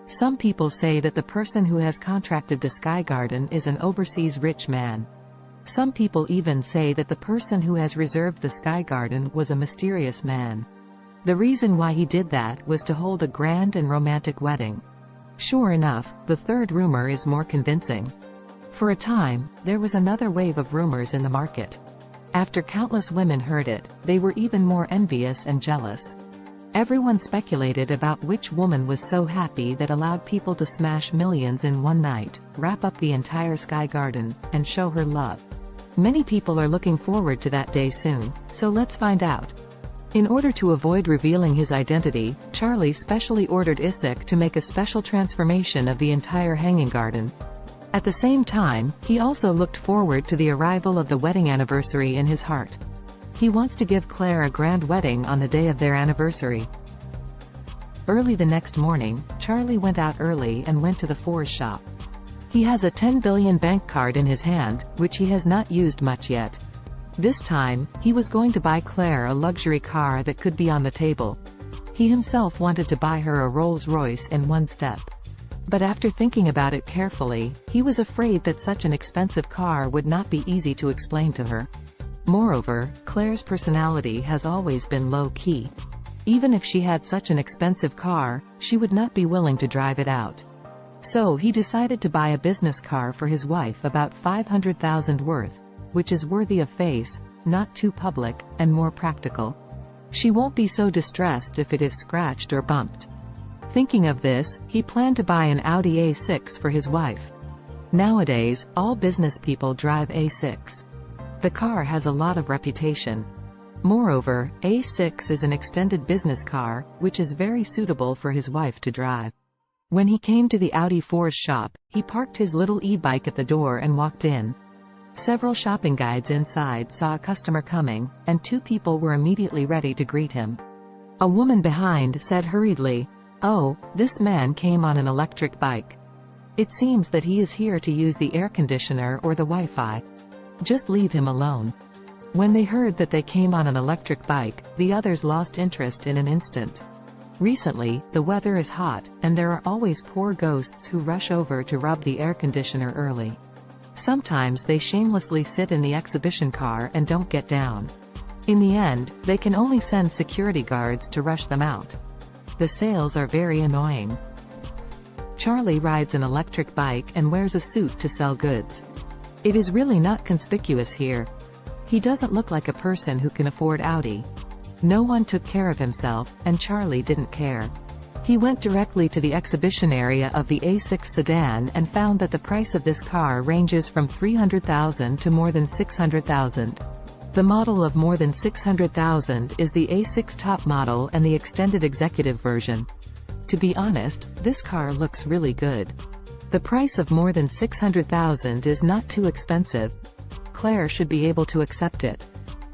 Some people say that the person who has contracted the sky garden is an overseas rich man. Some people even say that the person who has reserved the sky garden was a mysterious man. The reason why he did that was to hold a grand and romantic wedding. Sure enough, the third rumor is more convincing. For a time, there was another wave of rumors in the market. After countless women heard it, they were even more envious and jealous. Everyone speculated about which woman was so happy that allowed people to smash millions in one night, wrap up the entire sky garden, and show her love. Many people are looking forward to that day soon, so let's find out. In order to avoid revealing his identity, Charlie specially ordered Isaac to make a special transformation of the entire hanging garden. At the same time, he also looked forward to the arrival of the wedding anniversary in his heart. He wants to give Claire a grand wedding on the day of their anniversary. Early the next morning, Charlie went out early and went to the Fours shop. He has a 10 billion bank card in his hand, which he has not used much yet. This time, he was going to buy Claire a luxury car that could be on the table. He himself wanted to buy her a Rolls-Royce in one step. But after thinking about it carefully, he was afraid that such an expensive car would not be easy to explain to her. Moreover, Claire's personality has always been low-key. Even if she had such an expensive car, she would not be willing to drive it out. So he decided to buy a business car for his wife about 500,000 worth, which is worthy of face, not too public, and more practical. She won't be so distressed if it is scratched or bumped. Thinking of this, he planned to buy an Audi A6 for his wife. Nowadays, all business people drive A6. The car has a lot of reputation. Moreover, A6 is an extended business car, which is very suitable for his wife to drive. When he came to the Audi Fours shop, he parked his little e-bike at the door and walked in. Several shopping guides inside saw a customer coming, and two people were immediately ready to greet him. A woman behind said hurriedly, "Oh, this man came on an electric bike. It seems that he is here to use the air conditioner or the Wi-Fi. Just leave him alone." When they heard that they came on an electric bike, the others lost interest in an instant. Recently, the weather is hot, and there are always poor ghosts who rush over to rub the air conditioner early. Sometimes they shamelessly sit in the exhibition car and don't get down. In the end, they can only send security guards to rush them out. The sales are very annoying. Charlie rides an electric bike and wears a suit to sell goods. It is really not conspicuous here. He doesn't look like a person who can afford Audi. No one took care of himself, and Charlie didn't care. He went directly to the exhibition area of the A6 sedan and found that the price of this car ranges from 300,000 to more than 600,000. The model of more than 600,000 is the A6 top model and the extended executive version. To be honest, this car looks really good. The price of more than 600,000 is not too expensive. Claire should be able to accept it.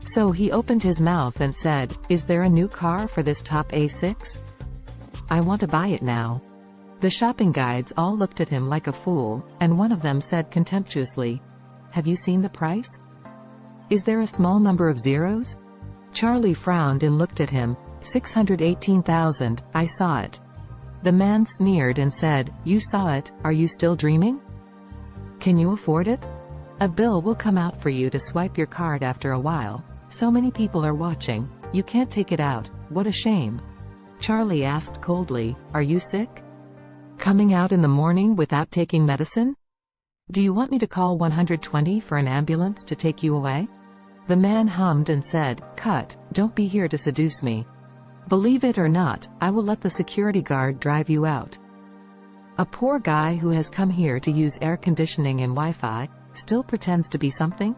So he opened his mouth and said, "Is there a new car for this top A6? I want to buy it now." The shopping guides all looked at him like a fool, and one of them said contemptuously, "Have you seen the price? Is there a small number of zeros?" Charlie frowned and looked at him. 618,000, I saw it." The man sneered and said, "You saw it, are you still dreaming? Can you afford it? A bill will come out for you to swipe your card after a while. So many people are watching, you can't take it out, what a shame." Charlie asked coldly, "Are you sick? Coming out in the morning without taking medicine? Do you want me to call 120 for an ambulance to take you away?" The man hummed and said, "Cut, don't be here to seduce me. Believe it or not, I will let the security guard drive you out." A poor guy who has come here to use air conditioning and Wi-Fi, still pretends to be something?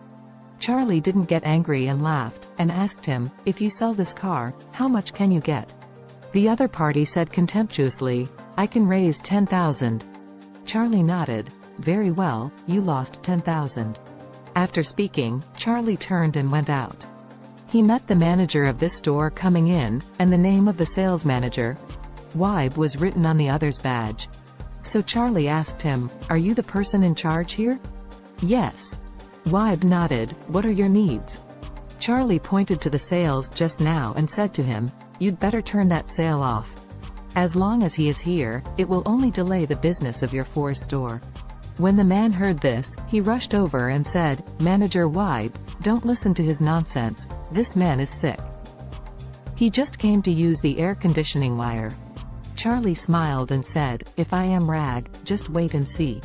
Charlie didn't get angry and laughed, and asked him, "If you sell this car, how much can you get?" The other party said contemptuously, "I can raise 10,000. Charlie nodded. "Very well, you lost 10,000. After speaking, Charlie turned and went out. He met the manager of this store coming in, and the name of the sales manager, Weib, was written on the other's badge. So Charlie asked him, "Are you the person in charge here?" "Yes." Weib nodded. "What are your needs?" Charlie pointed to the sales just now and said to him, "You'd better turn that sale off. As long as he is here, it will only delay the business of your Ford store." When the man heard this, he rushed over and said, "Manager Wibe, don't listen to his nonsense, this man is sick. He just came to use the air conditioning wire." Charlie smiled and said, "If I am Rag, just wait and see."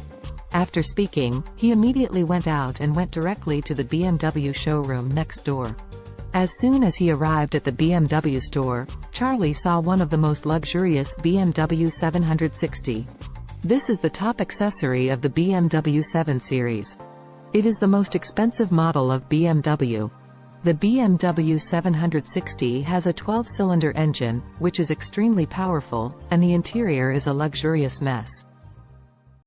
After speaking, he immediately went out and went directly to the BMW showroom next door. As soon as he arrived at the BMW store, Charlie saw one of the most luxurious BMW 760. This is the top accessory of the BMW 7 Series. It is the most expensive model of BMW. The BMW 760 has a 12-cylinder engine, which is extremely powerful, and the interior is a luxurious mess.